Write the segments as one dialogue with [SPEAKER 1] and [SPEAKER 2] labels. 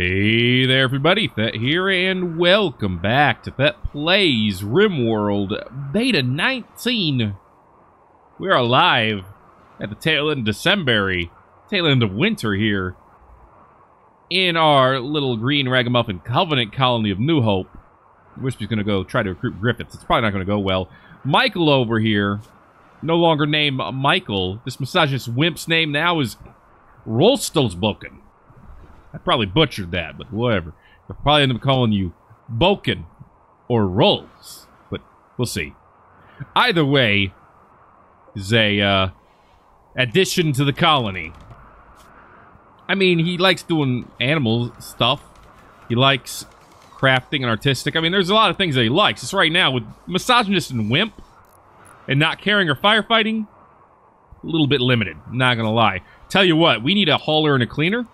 [SPEAKER 1] Hey there everybody, Thet here, and welcome back to Thet Plays Rimworld Beta 19. We are live at the tail end of December, tail end of winter here, in our little green ragamuffin covenant colony of New Hope. Wispy's going to go try to recruit Griffiths. It's probably not going to go well. Michael over here, no longer named Michael. This misogynist wimp's name now is Rolstelsboken. I probably butchered that, but whatever. They'll probably end up calling you Boken or Rolls, but we'll see. Either way, is a addition to the colony. I mean, he likes doing animal stuff. He likes crafting and artistic. I mean, there's a lot of things that he likes. Just right now, with misogynist and wimp, and not caring or firefighting, a little bit limited, not gonna lie. Tell you what, we need a hauler and a cleaner.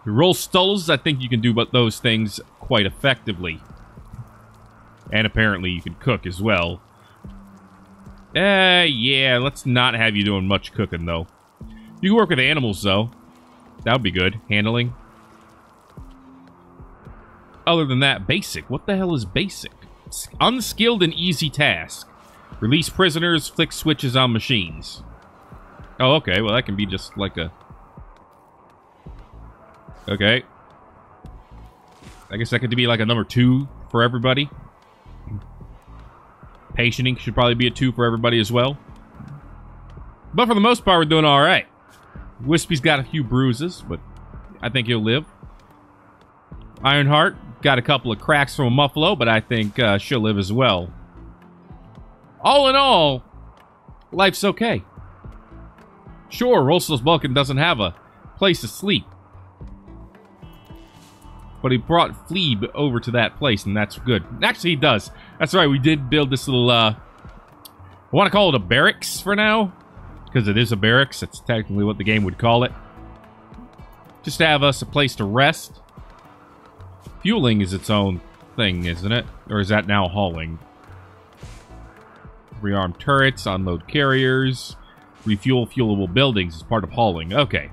[SPEAKER 1] You roll skulls, I think you can do those things quite effectively. And apparently you can cook as well. Yeah, let's not have you doing much cooking, though. You can work with animals, though. That would be good. Handling. Other than that, basic. What the hell is basic? It's unskilled and easy task. Release prisoners, flick switches on machines. Oh, okay. Well, that can be just like a... Okay. I guess that could be like a number 2 for everybody. Patienting should probably be a 2 for everybody as well. But for the most part, we're doing alright. Wispy's got a few bruises, but I think he'll live. Ironheart got a couple of cracks from a muffalo, but I think she'll live as well. All in all, life's okay. Sure, Rolstelsboken doesn't have a place to sleep. But he brought Fleeb over to that place, and that's good. Actually, he does. That's right, we did build this little, I want to call it a barracks for now. Because it is a barracks. That's technically what the game would call it. Just to have us a place to rest. Fueling is its own thing, isn't it? Or is that now hauling? Rearm turrets, unload carriers, refuel fuelable buildings is part of hauling. Okay.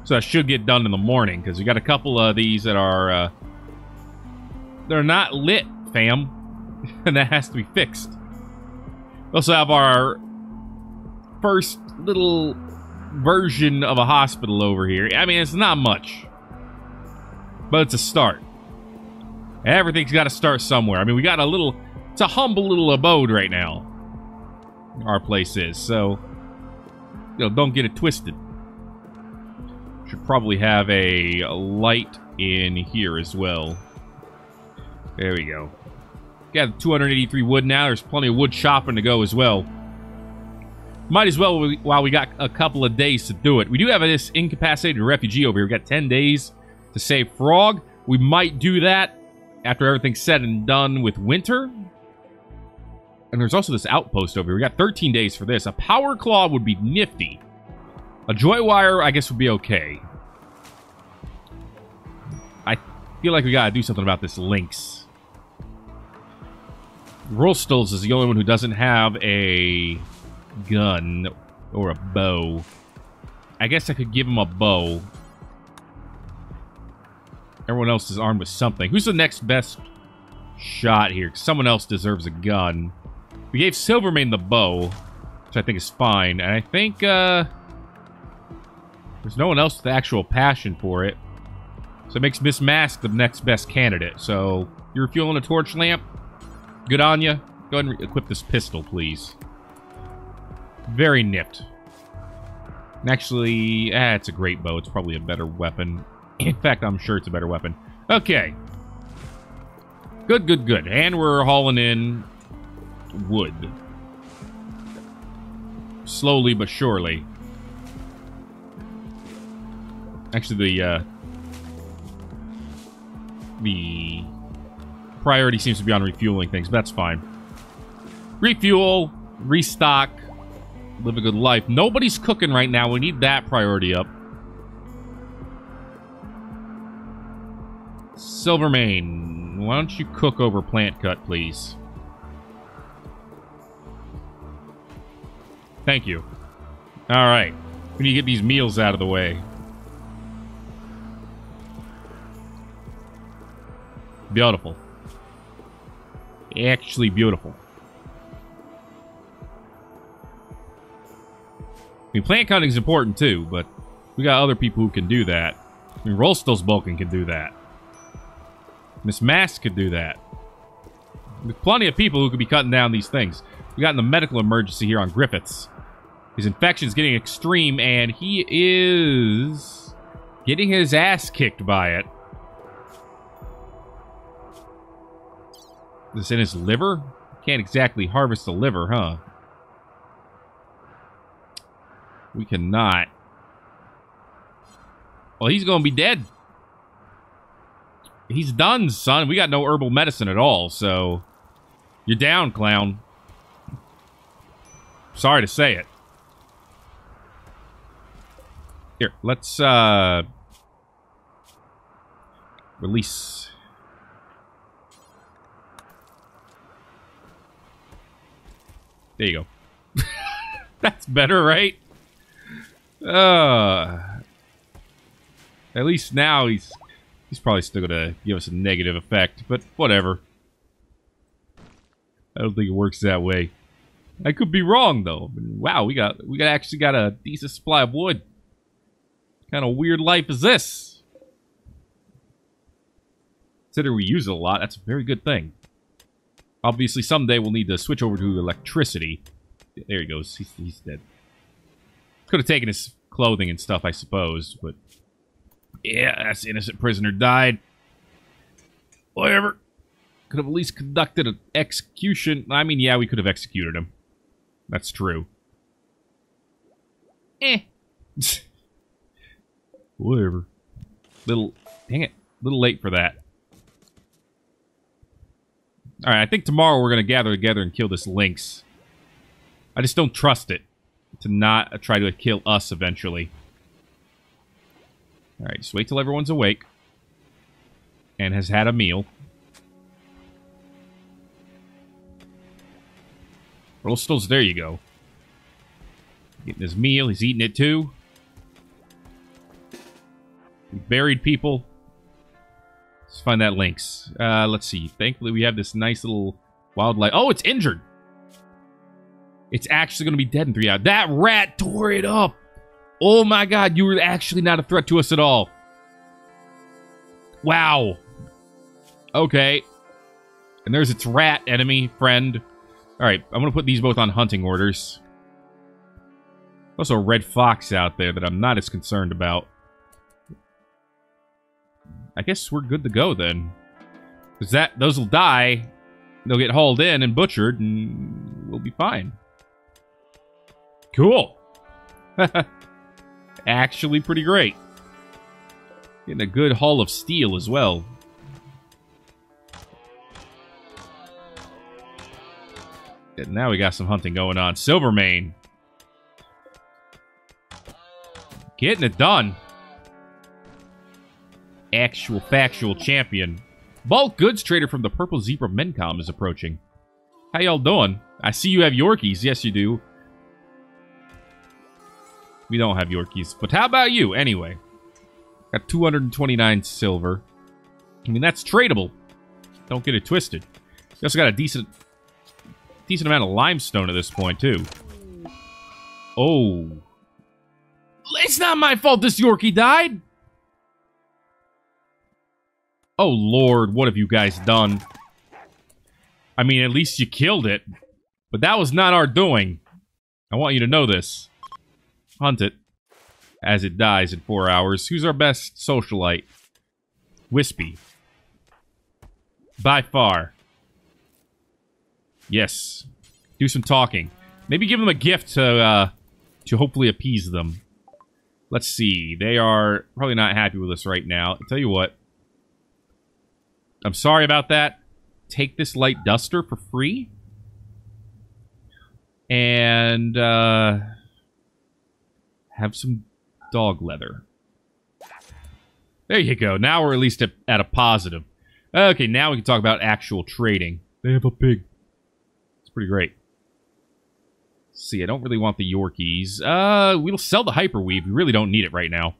[SPEAKER 1] So that should get done in the morning, because we got a couple of these that are, they're not lit, fam. And that has to be fixed. We also have our first little version of a hospital over here. I mean, it's not much. But it's a start. Everything's got to start somewhere. I mean, we got a little... It's a humble little abode right now. Our place is. So, you know, don't get it twisted. Should probably have a light in here as well. There we go. Got 283 wood now. There's plenty of wood chopping to go as well. Might as well while we got a couple of days to do it. We do have this incapacitated refugee over here. We got 10 days to save Frog. We might do that after everything's said and done with winter. And there's also this outpost over here. We got 13 days for this. A power claw would be nifty. A joy wire, I guess, would be okay. I feel like we gotta do something about this lynx. Rolstels is the only one who doesn't have a gun or a bow. I guess I could give him a bow. Everyone else is armed with something. Who's the next best shot here? Someone else deserves a gun. We gave Silvermane the bow, which I think is fine. And I think, there's no one else with actual passion for it. So it makes Miss Mask the next best candidate. So, you're refueling a torch lamp? Good on you. Go ahead and equip this pistol, please. Very nipped. Actually, it's a great bow. It's probably a better weapon. In fact, I'm sure it's a better weapon. Okay. Good, good, good. And we're hauling in wood. Slowly but surely. Actually, the priority seems to be on refueling things, but that's fine. Refuel, restock, live a good life. Nobody's cooking right now. We need that priority up. Silvermane, why don't you cook over plant cut, please? Thank you. Alright. We need to get these meals out of the way. Beautiful. Actually beautiful. I mean, plant cutting is important too, but we got other people who can do that. I mean, Rolstelsbalken can do that. Miss Mask could do that. There's plenty of people who could be cutting down these things. We got in the medical emergency here on Griffiths. His infection is getting extreme, and he is getting his ass kicked by it. Is this in his liver? Can't exactly harvest the liver, huh? We cannot. Well, he's going to be dead. He's done, son. We got no herbal medicine at all, so... You're down, clown. Sorry to say it. Here, let's, release. There you go. That's better, right? At least now he's probably still gonna give us a negative effect, but whatever. I don't think it works that way. I could be wrong though. Wow, we actually got a decent supply of wood. What kind of weird life is this? Considering we use it a lot, that's a very good thing. Obviously, someday we'll need to switch over to electricity. There he goes. He's dead. Could have taken his clothing and stuff, I suppose, but... Yeah, that's innocent prisoner died. Whatever. Could have at least conducted an execution. I mean, yeah, we could have executed him. That's true. Whatever. Dang it. Little late for that. Alright, I think tomorrow we're going to gather together and kill this lynx. I just don't trust it to not try to kill us eventually. Alright, just wait till everyone's awake. And has had a meal. Rolstels, there you go. Getting his meal, he's eating it too. We buried people. Let's find that lynx. Let's see. Thankfully, we have this nice little wildlife. Oh, it's injured! It's actually going to be dead in 3 hours. That rat tore it up! Oh my god, you were actually not a threat to us at all. Wow. Okay. And there's its rat enemy friend. Alright, I'm going to put these both on hunting orders. Also a red fox out there that I'm not as concerned about. I guess we're good to go then. Because those will die. They'll get hauled in and butchered, and we'll be fine. Cool. Actually pretty great. Getting a good haul of steel as well. And now we got some hunting going on. Silvermane. Getting it done. Actual factual champion. Bulk goods trader from the Purple Zebra Mencom is approaching. How y'all doing? I see you have Yorkies. Yes, you do. We don't have Yorkies. But how about you, anyway? Got 229 silver. I mean, that's tradable. Don't get it twisted. We also got a decent amount of limestone at this point, too. Oh. It's not my fault this Yorkie died! Oh, Lord, what have you guys done? I mean, at least you killed it. But that was not our doing. I want you to know this. Hunt it. As it dies in 4 hours. Who's our best socialite? Wispy. By far. Yes. Do some talking. Maybe give them a gift to hopefully appease them. Let's see. They are probably not happy with us right now. I'll tell you what. I'm sorry about that. Take this light duster for free. And, have some dog leather. There you go. Now we're at least at a positive. Okay, now we can talk about actual trading. They have a pig. It's pretty great. Let's see, I don't really want the Yorkies. We'll sell the Hyperweave. We really don't need it right now.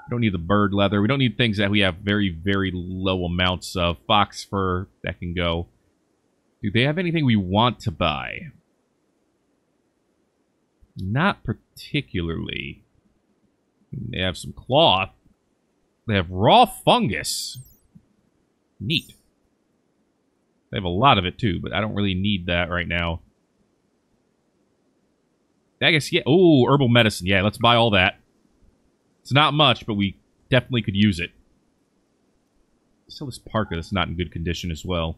[SPEAKER 1] We don't need the bird leather. We don't need things that we have very, very low amounts of. Fox fur, that can go. Do they have anything we want to buy? Not particularly. They have some cloth. They have raw fungus. Neat. They have a lot of it, too, but I don't really need that right now. I guess, yeah. Oh, herbal medicine. Yeah, let's buy all that. It's not much, but we definitely could use it. Still this parka that's not in good condition as well.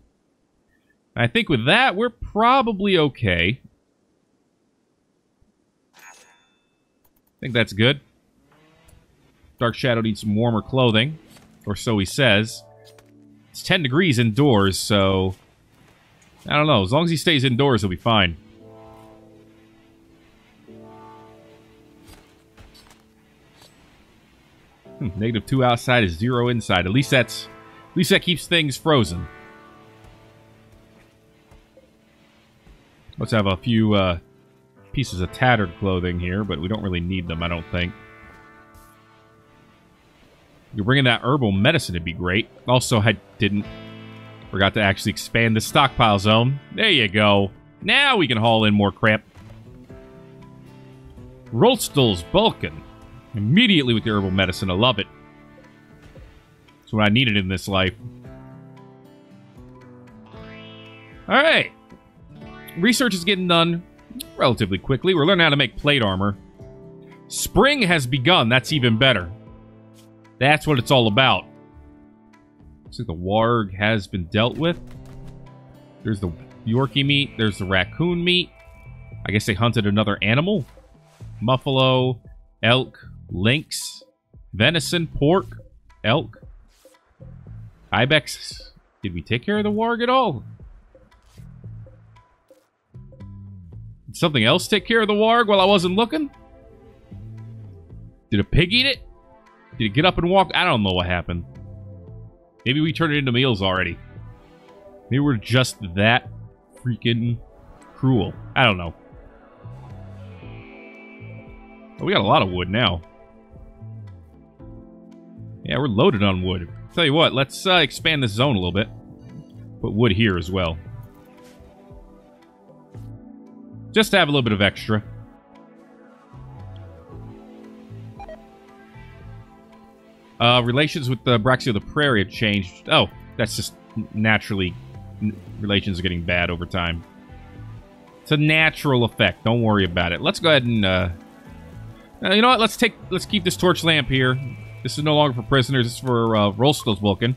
[SPEAKER 1] I think with that, we're probably okay. I think that's good. Dark Shadow needs some warmer clothing, or so he says. It's 10 degrees indoors, so... I don't know. As long as he stays indoors, he'll be fine. -2 outside is 0 inside. At least that keeps things frozen. Let's have a few pieces of tattered clothing here, but we don't really need them, I don't think. You're bringing that herbal medicine, it'd be great. Also, I forgot to actually expand the stockpile zone. There you go. Now we can haul in more crap. Rolstel's Bulkin. Immediately with the herbal medicine. I love it. That's what I needed in this life. Alright. Research is getting done relatively quickly. We're learning how to make plate armor. Spring has begun. That's even better. That's what it's all about. Looks like the warg has been dealt with. There's the Yorkie meat. There's the raccoon meat. I guess they hunted another animal. Buffalo, elk, lynx, venison, pork, elk, ibex. Did we take care of the warg at all? Did something else take care of the warg while I wasn't looking? Did a pig eat it? Did it get up and walk? I don't know what happened. Maybe we turned it into meals already. Maybe we're just that freaking cruel. I don't know. Oh, we got a lot of wood now. Yeah, we're loaded on wood. Tell you what, let's expand this zone a little bit. Put wood here as well. Just to have a little bit of extra. Relations with the Braxio of the Prairie have changed. Oh, that's just naturally... Relations are getting bad over time. It's a natural effect. Don't worry about it. Let's go ahead and... you know what? Let's keep this torch lamp here. This is no longer for prisoners. This is for Rolstel's Vulcan.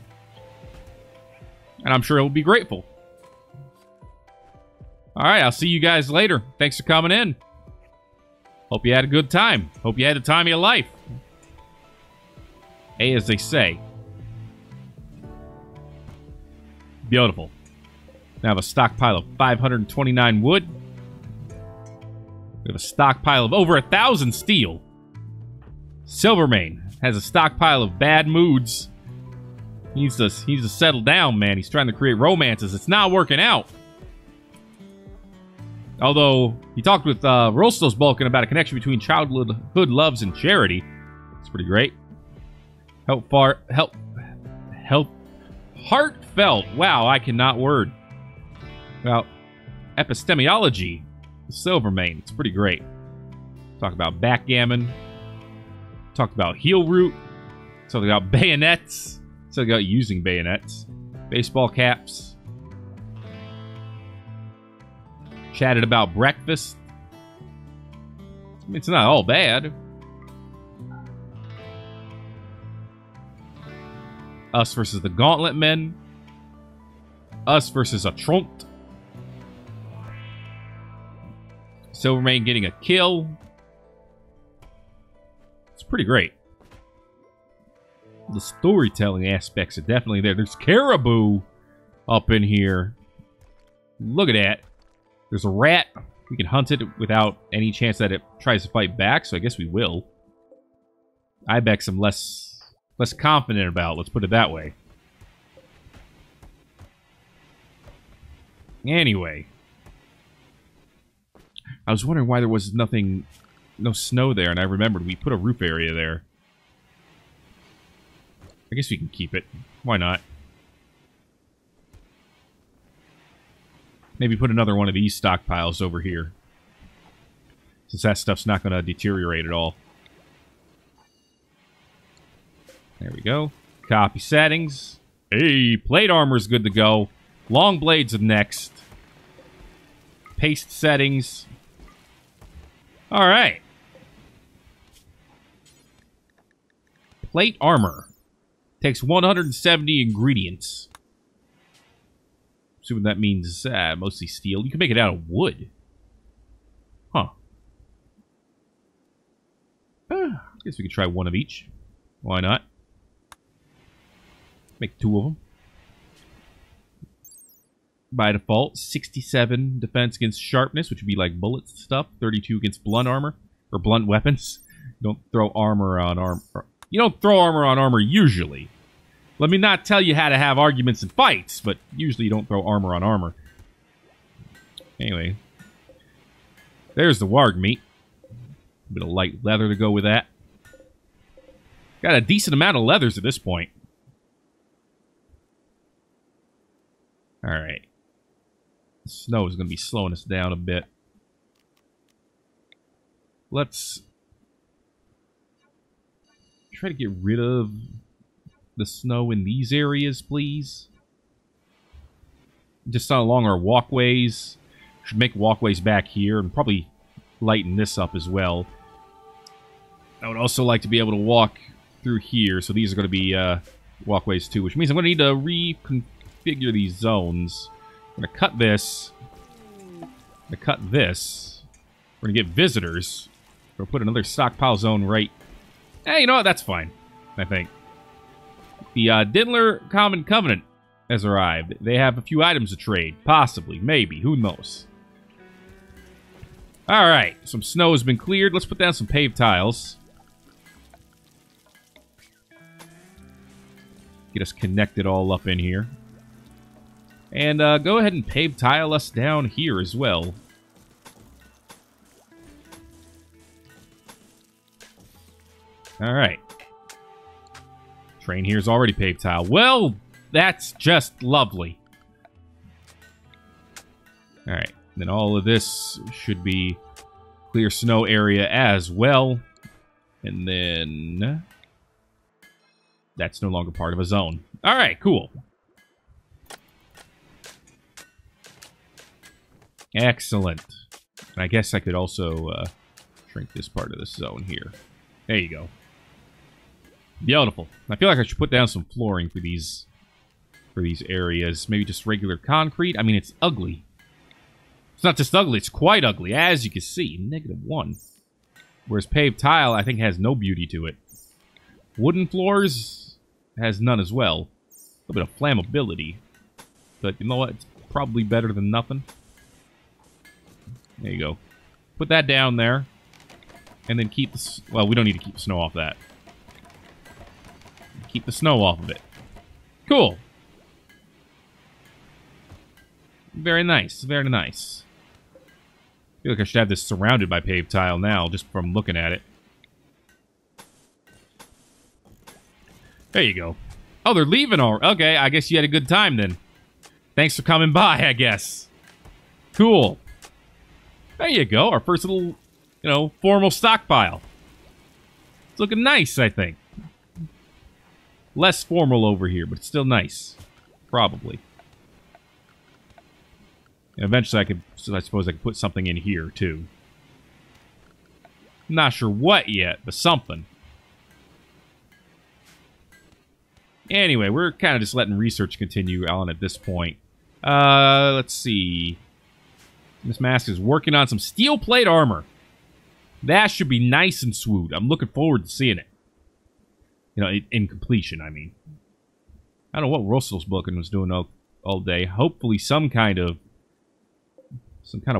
[SPEAKER 1] And I'm sure he'll be grateful. Alright, I'll see you guys later. Thanks for coming in. Hope you had a good time. Hope you had the time of your life. Hey, as they say. Beautiful. Now I have a stockpile of 529 wood. We have a stockpile of over 1,000 steel. Silvermane has a stockpile of bad moods. He needs to settle down, man. He's trying to create romances. It's not working out. Although, he talked with Rolstel's Vulcan about a connection between childhood loves and charity. It's pretty great. Heartfelt. Wow, I cannot word. Well, epistemology. Silvermane. It's pretty great. Talk about backgammon. Talked about heel root. Talked about bayonets. Talked about using bayonets. Baseball caps. Chatted about breakfast. I mean, it's not all bad. Us versus the Gauntlet Men. Us versus a Trunt. Silvermane getting a kill. It's pretty great. The storytelling aspects are definitely there. There's caribou up in here. Look at that. There's a rat. We can hunt it without any chance that it tries to fight back, so I guess we will. Ibex I'm less confident about, let's put it that way. Anyway. I was wondering why there was no snow there, and I remembered we put a roof area there. I guess we can keep it. Why not? Maybe put another one of these stockpiles over here. Since that stuff's not going to deteriorate at all. There we go. Copy settings. Hey, plate armor's good to go. Long blades are next. Paste settings. Alright. Plate armor. Takes 170 ingredients. Assuming that means mostly steel. You can make it out of wood. Huh. I guess we could try one of each. Why not? Make 2 of them. By default, 67 defense against sharpness, which would be like bullets and stuff. 32 against blunt armor. Or blunt weapons. You don't throw armor on armor. You don't throw armor on armor usually. Let me not tell you how to have arguments and fights, but usually you don't throw armor on armor. Anyway. There's the warg meat. A bit of light leather to go with that. Got a decent amount of leathers at this point. Alright. The snow is going to be slowing us down a bit. Let's try to get rid of the snow in these areas, please. Just along our walkways. Should make walkways back here and probably lighten this up as well. I would also like to be able to walk through here, so these are going to be walkways too, which means I'm going to need to reconfigure these zones. I'm going to cut this. I'm going to cut this. We're going to get visitors. We're going to put another stockpile zone right. Hey, you know what? That's fine, I think. The Diddler Common Covenant has arrived. They have a few items to trade. Possibly. Maybe. Who knows? Alright. Some snow has been cleared. Let's put down some paved tiles. Get us connected all up in here. And go ahead and pave tile us down here as well. Alright. Train here is already paved tile. Well, that's just lovely. Alright. Then all of this should be clear snow area as well. And then that's no longer part of a zone. Alright, cool. Excellent. I guess I could also shrink this part of this zone here. There you go. Beautiful. I feel like I should put down some flooring for these areas. Maybe just regular concrete. I mean, it's ugly. It's not just ugly, it's quite ugly, as you can see. -1. Whereas paved tile, I think, has no beauty to it. Wooden floors has none as well. A little bit of flammability. But you know what? It's probably better than nothing. There you go. Put that down there. And then keep the... Well, we don't need to keep the snow off that. Keep the snow off of it. Cool. Very nice. Very nice. I feel like I should have this surrounded by paved tile now, just from looking at it. There you go. Oh, they're leaving already. Okay, I guess you had a good time then. Thanks for coming by, I guess. Cool. There you go. Our first little, you know, formal stockpile. It's looking nice, I think. Less formal over here, but it's still nice. Probably. And eventually I suppose I could put something in here, too. Not sure what yet, but something. Anyway, we're kind of just letting research continue on at this point. Let's see. Miss Mask is working on some steel plate armor. That should be nice and smooth. I'm looking forward to seeing it. You know, in completion, I mean. I don't know what Russell's booking was doing all day. Hopefully some kind of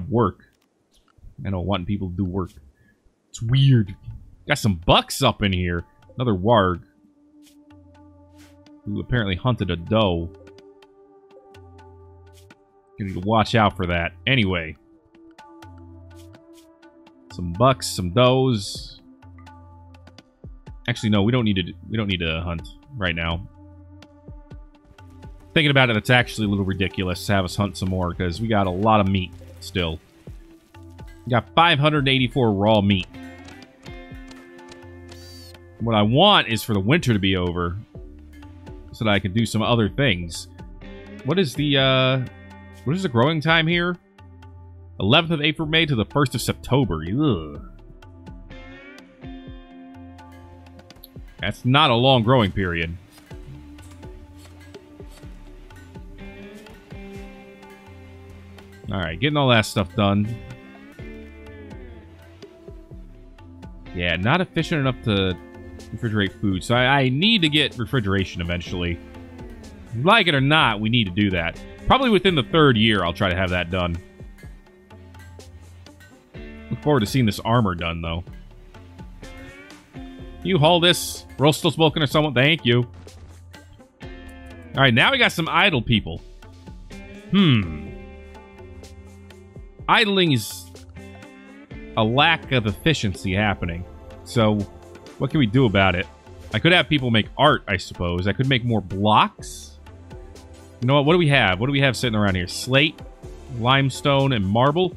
[SPEAKER 1] work. I know, wanting people to do work. It's weird. Got some bucks up in here. Another warg. Who apparently hunted a doe. Gonna need to watch out for that. Anyway. Some bucks, some does. Actually, no, we don't need to hunt right now. Thinking about it, it's actually a little ridiculous to have us hunt some more because we got a lot of meat still. We got 584 raw meat. What I want is for the winter to be over so that I can do some other things. What is the growing time here? 11th of April, May to the 1st of September. Ugh. That's not a long growing period. Alright, getting all that stuff done. Yeah, not efficient enough to refrigerate food. So I need to get refrigeration eventually. Like it or not, we need to do that. Probably within the 3rd year, I'll try to have that done. Look forward to seeing this armor done, though. You haul this. We're still smoking or someone. Thank you. Alright, now we got some idle people. Idling is a lack of efficiency happening. So, what can we do about it? I could have people make art, I suppose. I could make more blocks. You know what? What do we have? What do we have sitting around here? Slate, limestone, and marble.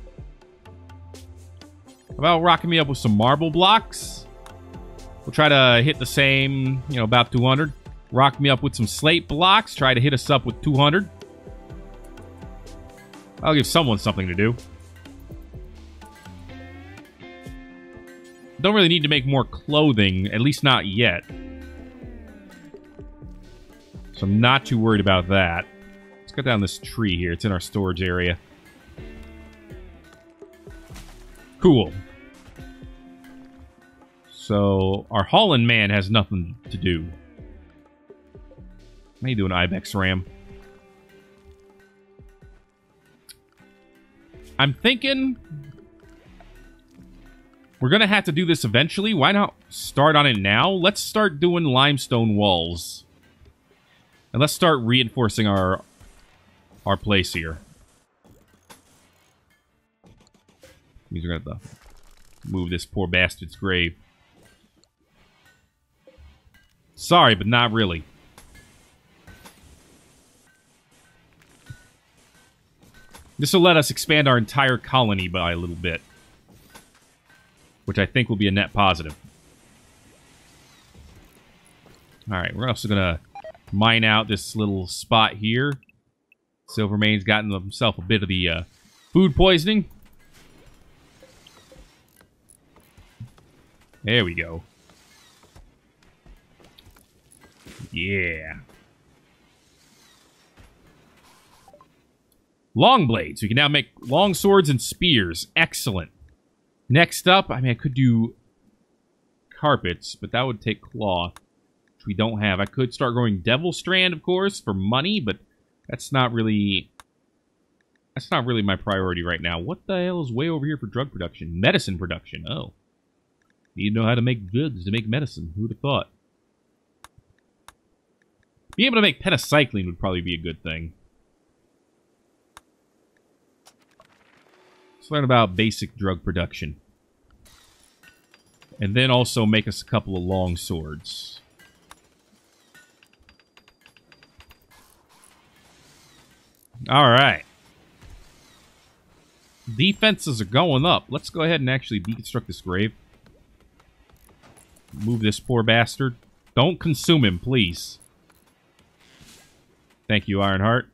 [SPEAKER 1] How about rocking me up with some marble blocks? We'll try to hit the same, you know, about 200. Rock me up with some slate blocks. Try to hit us up with 200. I'll give someone something to do. Don't really need to make more clothing, at least not yet. So I'm not too worried about that. Let's cut down this tree here. It's in our storage area. Cool. So, our hauling man has nothing to do. How you doing, Ibex Ram? I'm thinking we're going to have to do this eventually. Why not start on it now? Let's start doing limestone walls. And let's start reinforcing our place here. We're going to have to move this poor bastard's grave. Sorry, but not really. This will let us expand our entire colony by a little bit. Which I think will be a net positive. Alright, we're also going to mine out this little spot here. Silvermane's gotten himself a bit of the food poisoning. There we go. Yeah. Long blades. We can now make long swords and spears. Excellent. Next up, I mean, I could do carpets, but that would take cloth, which we don't have. I could start growing devil strand, of course, for money, but that's not really my priority right now. What the hell is way over here for drug production? Medicine production. Oh. Need to know how to make goods to make medicine. Who'd have thought? Being able to make penicillin would probably be a good thing. Let's learn about basic drug production. And then also make us a couple of long swords. Alright. Defenses are going up. Let's go ahead and actually deconstruct this grave. Move this poor bastard. Don't consume him, please. Thank you, Ironheart.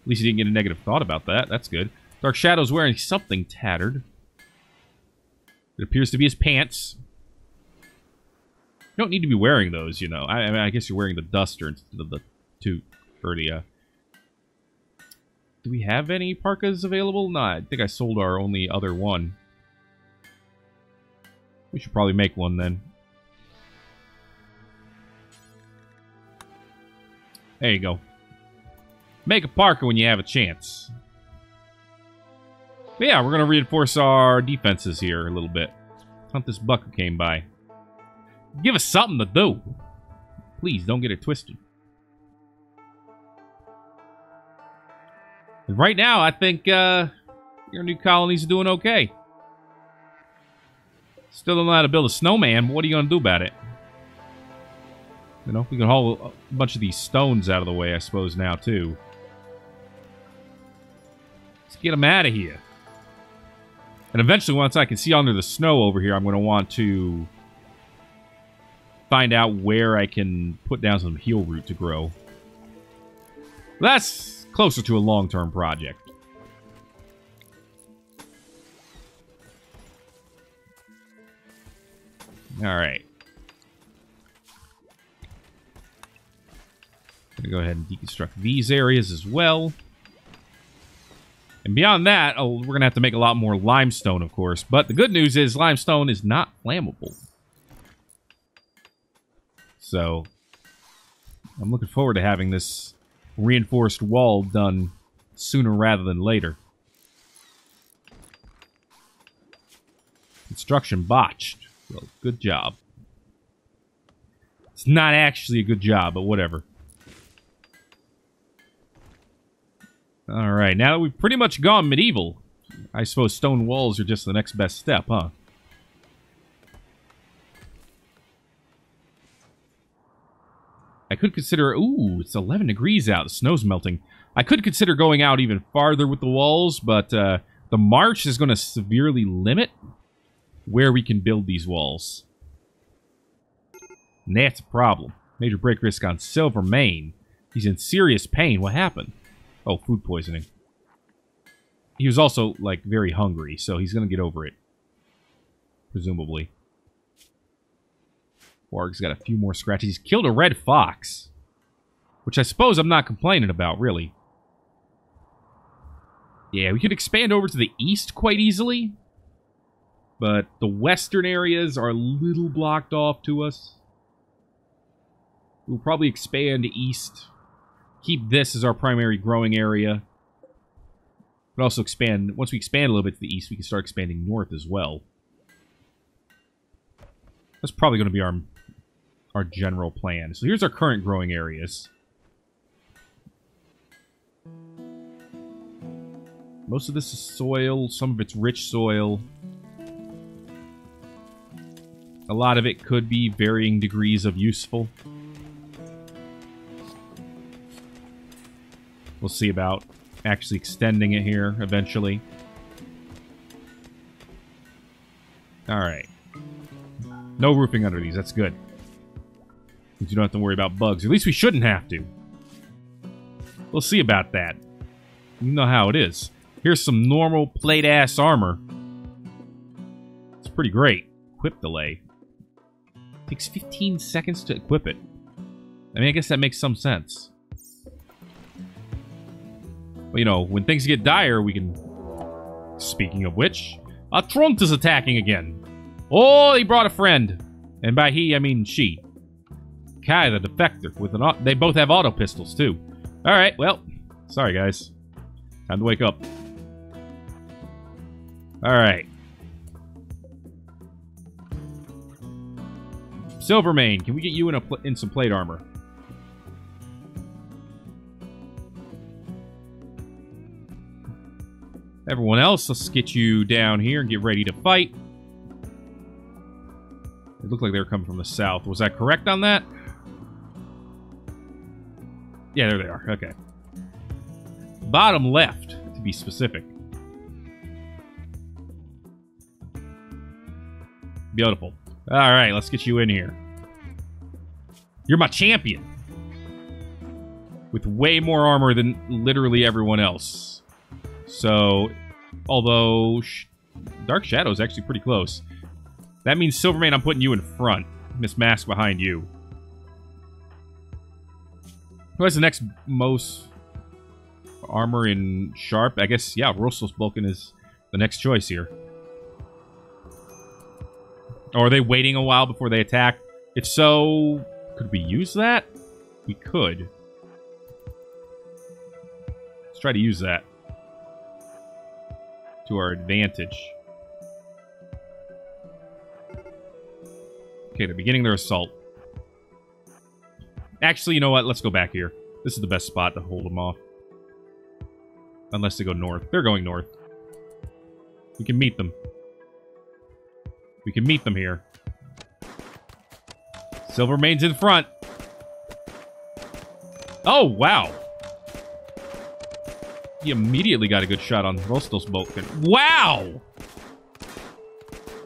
[SPEAKER 1] At least you didn't get a negative thought about that. That's good. Dark Shadow's wearing something tattered. It appears to be his pants. You don't need to be wearing those, you know. I mean, I guess you're wearing the duster instead of the toque. Or the, Do we have any parkas available? No, I think I sold our only other one. We should probably make one then. There you go. Make a parka when you have a chance. But yeah, we're going to reinforce our defenses here a little bit. Hunt this buck who came by. Give us something to do. Please, don't get it twisted. And right now, I think your new colony's doing okay. Still don't know how to build a snowman, but what are you going to do about it? You know, we can haul a bunch of these stones out of the way, I suppose, now, too. Let's get them out of here. And eventually, once I can see under the snow over here, I'm going to want to find out where I can put down some heal root to grow. That's closer to a long-term project. Alright. Gonna go ahead and deconstruct these areas as well. And beyond that, we're gonna have to make a lot more limestone, of course. But the good news is limestone is not flammable. So, I'm looking forward to having this reinforced wall done sooner rather than later. Construction botched. Well, good job. It's not actually a good job, but whatever. Alright, now that we've pretty much gone medieval, I suppose stone walls are just the next best step, huh? I could consider... Ooh, it's 11 degrees out. The snow's melting. I could consider going out even farther with the walls, but the march is going to severely limit where we can build these walls. And that's a problem. Major break risk on Silvermane. He's in serious pain. What happened? Oh, food poisoning. He was also, like, very hungry, so he's going to get over it. Presumably. Warg's got a few more scratches. He's killed a red fox. Which I suppose I'm not complaining about, really. Yeah, we could expand over to the east quite easily. But the western areas are a little blocked off to us. We'll probably expand east. Keep this as our primary growing area. But also expand... Once we expand a little bit to the east, we can start expanding north as well. That's probably going to be our general plan. So here's our current growing areas. Most of this is soil. Some of it's rich soil. A lot of it could be varying degrees of useful. We'll see about actually extending it here eventually. Alright. No roofing under these, that's good. You don't have to worry about bugs. At least we shouldn't have to. We'll see about that. You know how it is. Here's some normal plate-ass armor. It's pretty great. Equip delay. Takes 15 seconds to equip it. I mean, I guess that makes some sense. Well, you know, when things get dire, we can... Speaking of which, a Trunt is attacking again. Oh, he brought a friend. And by he, I mean she. Kai, the defector, with an they both have auto pistols, too. Alright, well, sorry, guys. Time to wake up. Alright. Silvermane, can we get you in some plate armor? Everyone else, let's get you down here and get ready to fight. It looked like they were coming from the south. Was I correct on that? Yeah, there they are. Okay. Bottom left, to be specific. Beautiful. Alright, let's get you in here. You're my champion. With way more armor than literally everyone else. So, although Dark Shadow is actually pretty close. That means Silvermane, I'm putting you in front. Miss Mask behind you. Who has the next most armor in Sharp? I guess, yeah, Roselsbulken is the next choice here. Or are they waiting a while before they attack? If so, could we use that? We could. Let's try to use that to our advantage. Okay, they're beginning their assault. Actually, you know what? Let's go back here. This is the best spot to hold them off. Unless they go north. They're going north. We can meet them. We can meet them here. Silvermane's in front. Oh, wow. He immediately got a good shot on Rostosbolken. Wow!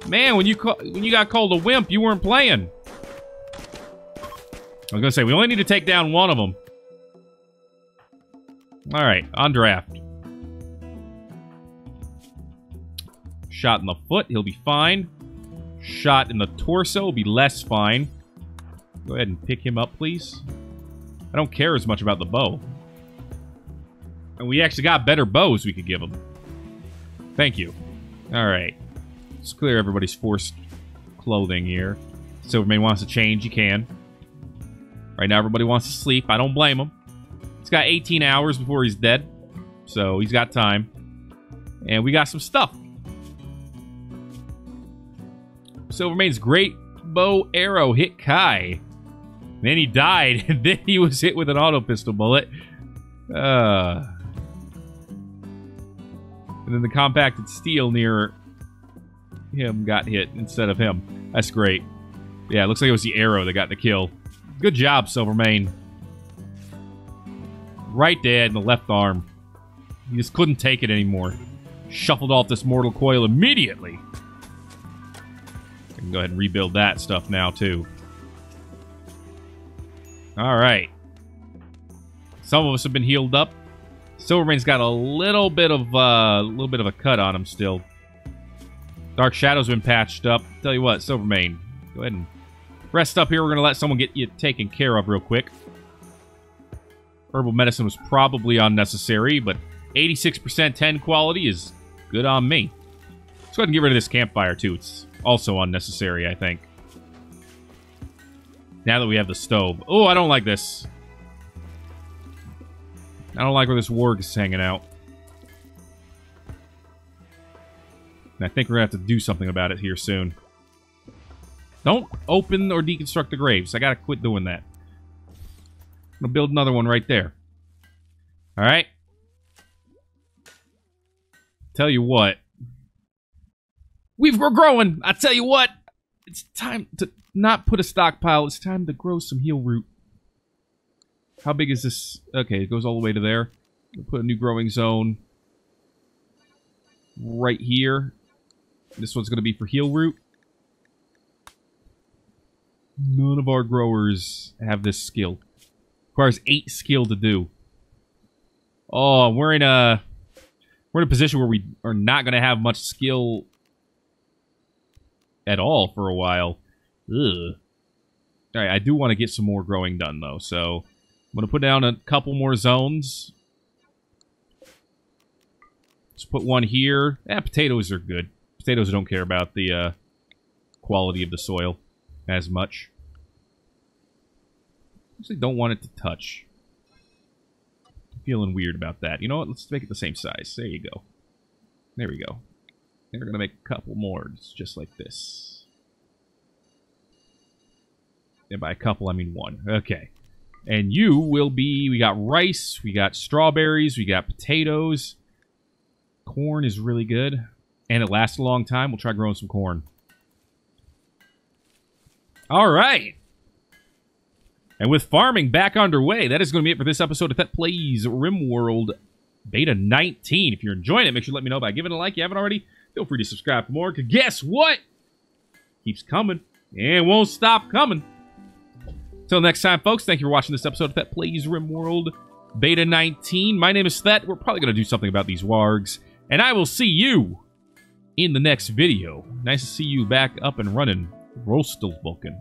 [SPEAKER 1] Man, when you got called a wimp, you weren't playing. I was gonna say, we only need to take down one of them. Alright, on draft. Shot in the foot, he'll be fine. Shot in the torso will be less fine. Go ahead and pick him up, please. I don't care as much about the bow. And we actually got better bows we could give him. Thank you. Alright. Let's clear everybody's forced clothing here. Silvermane wants to change, he can. Right now everybody wants to sleep. I don't blame him. He's got 18 hours before he's dead. So he's got time. And we got some stuff. Silvermane's great bow arrow hit Kai. Then he died, and then he was hit with an auto pistol bullet. And then the compacted steel near him got hit instead of him. That's great. Yeah, it looks like it was the arrow that got the kill. Good job, Silvermane. Right there in the left arm. He just couldn't take it anymore. Shuffled off this mortal coil immediately. I can go ahead and rebuild that stuff now, too. Alright. Some of us have been healed up. Silvermane's got a little bit of a cut on him still. Dark Shadow's been patched up. Tell you what, Silvermane, go ahead and rest up here. We're going to let someone get you taken care of real quick. Herbal medicine was probably unnecessary, but 86% 10 quality is good on me. Let's go ahead and get rid of this campfire, too. It's also unnecessary, I think. Now that we have the stove. Oh, I don't like this. I don't like where this warg is hanging out. And I think we're going to have to do something about it here soon. Don't open or deconstruct the graves. I got to quit doing that. I'm going to build another one right there. Alright? Tell you what. We're growing! I tell you what! It's time to not put a stockpile. It's time to grow some heal root. How big is this? Okay, it goes all the way to there. We'll put a new growing zone right here. This one's going to be for heal root. None of our growers have this skill. Requires 8 skill to do. Oh, we're in a position where we are not going to have much skill at all for a while. Ugh. Alright, I do want to get some more growing done, though, so I'm going to put down a couple more zones. Let's put one here. Potatoes are good. Potatoes don't care about the quality of the soil as much. Actually, don't want it to touch. I'm feeling weird about that. You know what? Let's make it the same size. There you go. There we go. And we're going to make a couple more just like this. And by a couple, I mean one. Okay. And you will be... We got rice, we got strawberries, we got potatoes. Corn is really good. And it lasts a long time. We'll try growing some corn. Alright. And with farming back underway, that is going to be it for this episode of Thet Plays Rimworld Beta 19. If you're enjoying it, make sure to let me know by giving it a like. If you haven't already, feel free to subscribe for more. Because guess what? Keeps coming. And won't stop coming. Until next time, folks, thank you for watching this episode of Thet Plays Rimworld Beta 19. My name is Thet. We're probably going to do something about these wargs. And I will see you in the next video. Nice to see you back up and running, Rostosbolken.